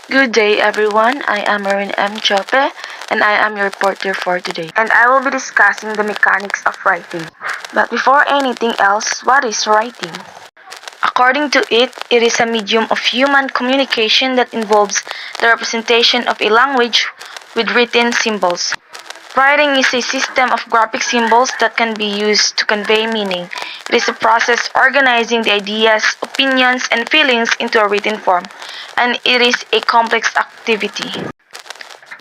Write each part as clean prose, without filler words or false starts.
Good day, everyone. I am Marin M. Chope, and I am your reporter for today. And I will be discussing the mechanics of writing. But before anything else, what is writing? According to it is a medium of human communication that involves the representation of a language with written symbols. Writing is a system of graphic symbols that can be used to convey meaning. It is a process organizing the ideas, opinions, and feelings into a written form, and it is a complex activity.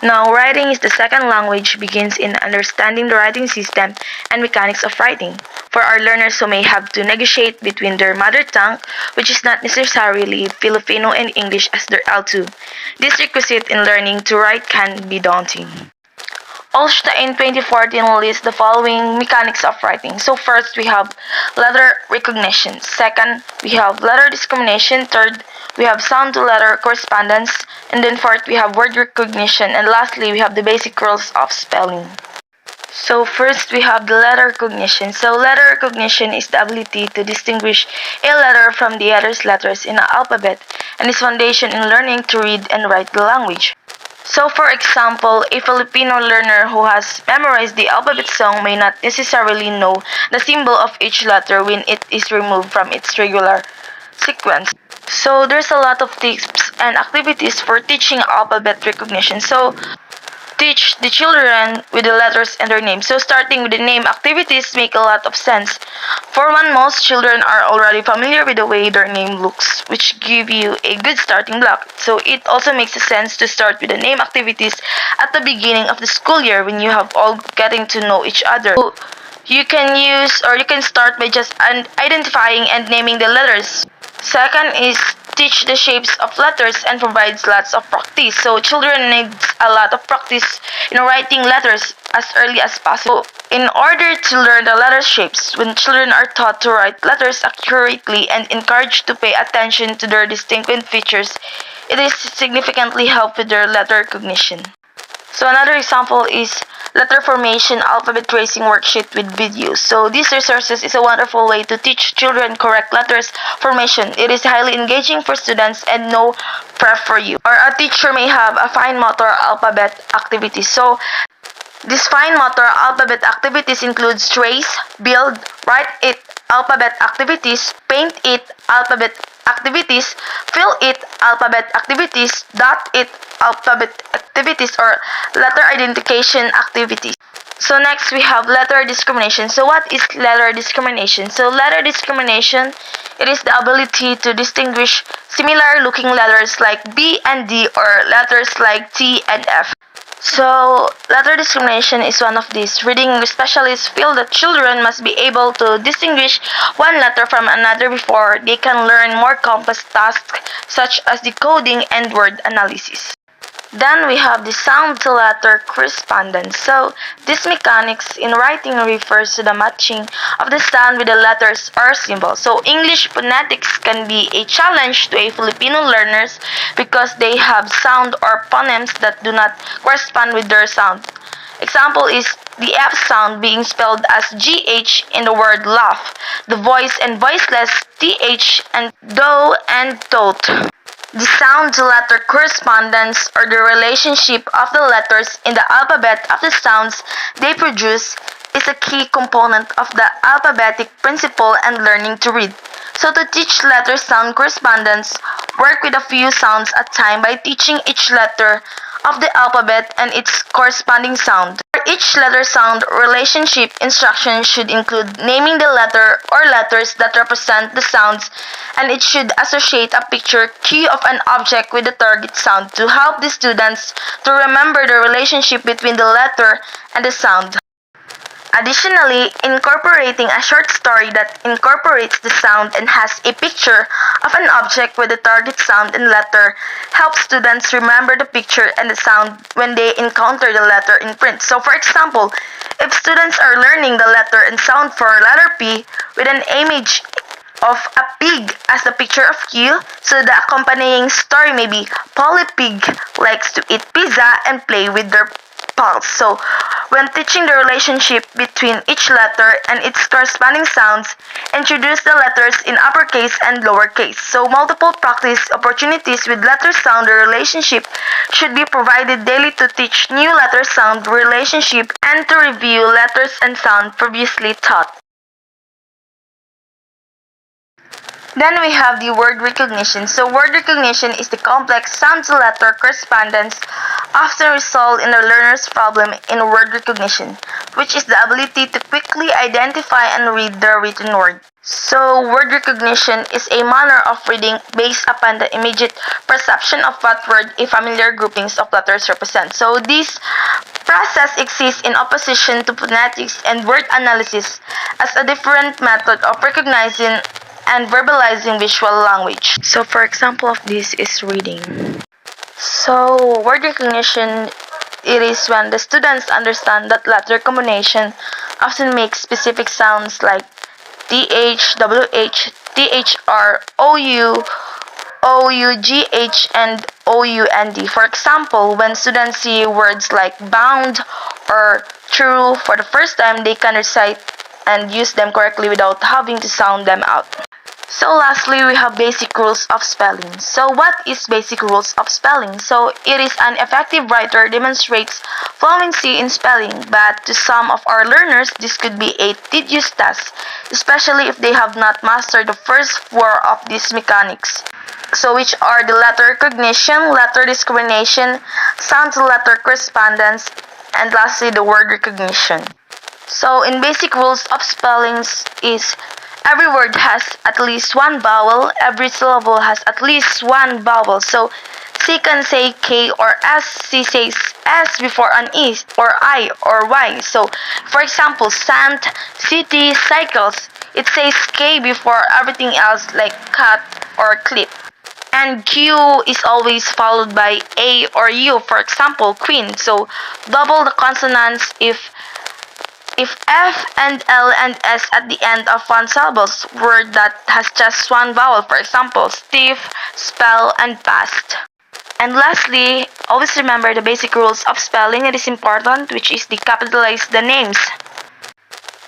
Now, writing is the second language begins in understanding the writing system and mechanics of writing. For our learners who may have to negotiate between their mother tongue, which is not necessarily Filipino and English as their L2, this requisite in learning to write can be daunting. Olszta in 2014 lists the following mechanics of writing. So first we have letter recognition. Second, we have letter discrimination. Third, we have sound to letter correspondence. And then fourth, we have word recognition. And lastly, we have the basic rules of spelling. So first we have the letter recognition. So letter recognition is the ability to distinguish a letter from the other letters in an alphabet and is foundation in learning to read and write the language. So for example, a Filipino learner who has memorized the alphabet song may not necessarily know the symbol of each letter when it is removed from its regular sequence. So there's a lot of tips and activities for teaching alphabet recognition. So teach the children with the letters and their names. So starting with the name activities make a lot of sense. For one, most children are already familiar with the way their name looks, which give you a good starting block. So it also makes sense to start with the name activities at the beginning of the school year when you have all getting to know each other. So you can start by just identifying and naming the letters. Second is teach the shapes of letters and provides lots of practice. So children need a lot of practice in writing letters as early as possible. In order to learn the letter shapes, when children are taught to write letters accurately and encouraged to pay attention to their distinctive features, it is significantly help with their letter recognition. So another example is letter formation alphabet tracing worksheet with videos. So these resources is a wonderful way to teach children correct letters formation. It is highly engaging for students and no prep for you. Or a teacher may have a fine motor alphabet activity. So these fine motor alphabet activities includes trace, build, write it alphabet activities, paint it alphabet activities, fill it alphabet activities, dot it alphabet activities, or letter identification activities. So next we have letter discrimination. So what is letter discrimination? So letter discrimination, it is the ability to distinguish similar looking letters like B and D or letters like T and F. So, letter discrimination is one of these. Reading specialists feel that children must be able to distinguish one letter from another before they can learn more complex tasks such as decoding and word analysis. Then we have the sound to letter correspondence. So, this mechanics in writing refers to the matching of the sound with the letters or symbols. So, English phonetics can be a challenge to a Filipino learners because they have sound or phonemes that do not correspond with their sound. Example is the F sound being spelled as GH in the word laugh, the voice and voiceless TH and do and tote. The sound to letter correspondence or the relationship of the letters in the alphabet of the sounds they produce is a key component of the alphabetic principle and learning to read. So to teach letter sound correspondence, work with a few sounds at a time by teaching each letter of the alphabet and its corresponding sound. For each letter sound relationship, instruction should include naming the letter or letters that represent the sounds, and it should associate a picture cue of an object with the target sound to help the students to remember the relationship between the letter and the sound. Additionally, incorporating a short story that incorporates the sound and has a picture of an object with the target sound and letter helps students remember the picture and the sound when they encounter the letter in print. So for example, if students are learning the letter and sound for letter P with an image of a pig as the picture of Q, so the accompanying story may be Polly Pig likes to eat pizza and play with their pals. So When teaching the relationship between each letter and its corresponding sounds, introduce the letters in uppercase and lowercase. So multiple practice opportunities with letter sound relationship should be provided daily to teach new letter sound relationship and to review letters and sound previously taught. Then we have the word recognition. So word recognition is the complex sound-to-letter correspondence often result in the learner's problem in word recognition, which is the ability to quickly identify and read the written word. So word recognition is a manner of reading based upon the immediate perception of what word a familiar groupings of letters represent. So this process exists in opposition to phonetics and word analysis as a different method of recognizing and verbalizing visual language. So for example of this is reading. So word recognition, it is when the students understand that letter combination often makes specific sounds like TH, WH, THR, OU, OUGH, and OUND. For example, when students see words like bound or true for the first time, they can recite and use them correctly without having to sound them out. So lastly, we have basic rules of spelling. So what is basic rules of spelling? So it is an effective writer demonstrates fluency in spelling, but to some of our learners, this could be a tedious task, especially if they have not mastered the first four of these mechanics. So which are the letter recognition, letter discrimination, sound-to-letter correspondence, and lastly, the word recognition. So in basic rules of spellings is every word has at least one vowel, every syllable has at least one vowel. So C can say K or S, C says S before an E or I or Y. So for example, sand, city, cycles, it says K before everything else like cut or clip. And Q is always followed by A or U, for example, queen. So double the consonants if F and L and S at the end of one syllable's word that has just one vowel, for example, stiff, spell, and past. And lastly, always remember the basic rules of spelling. It is important, which is to capitalize the names.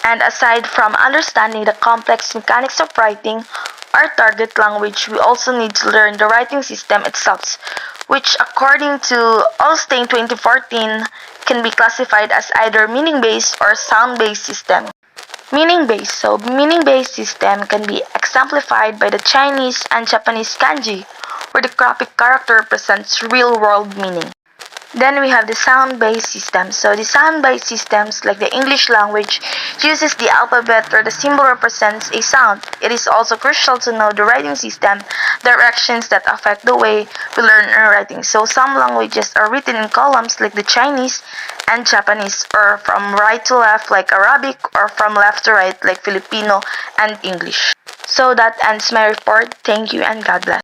And aside from understanding the complex mechanics of writing, our target language, we also need to learn the writing system itself, which according to Olstein 2014 can be classified as either meaning-based or sound-based system. Meaning-based. So meaning-based system can be exemplified by the Chinese and Japanese kanji, where the graphic character represents real-world meaning. Then we have the sound-based systems. So the sound-based systems, like the English language, uses the alphabet where the symbol represents a sound. It is also crucial to know the writing system directions that affect the way we learn writing. So some languages are written in columns like the Chinese and Japanese, or from right to left like Arabic, or from left to right like Filipino and English. So that ends my report. Thank you and God bless.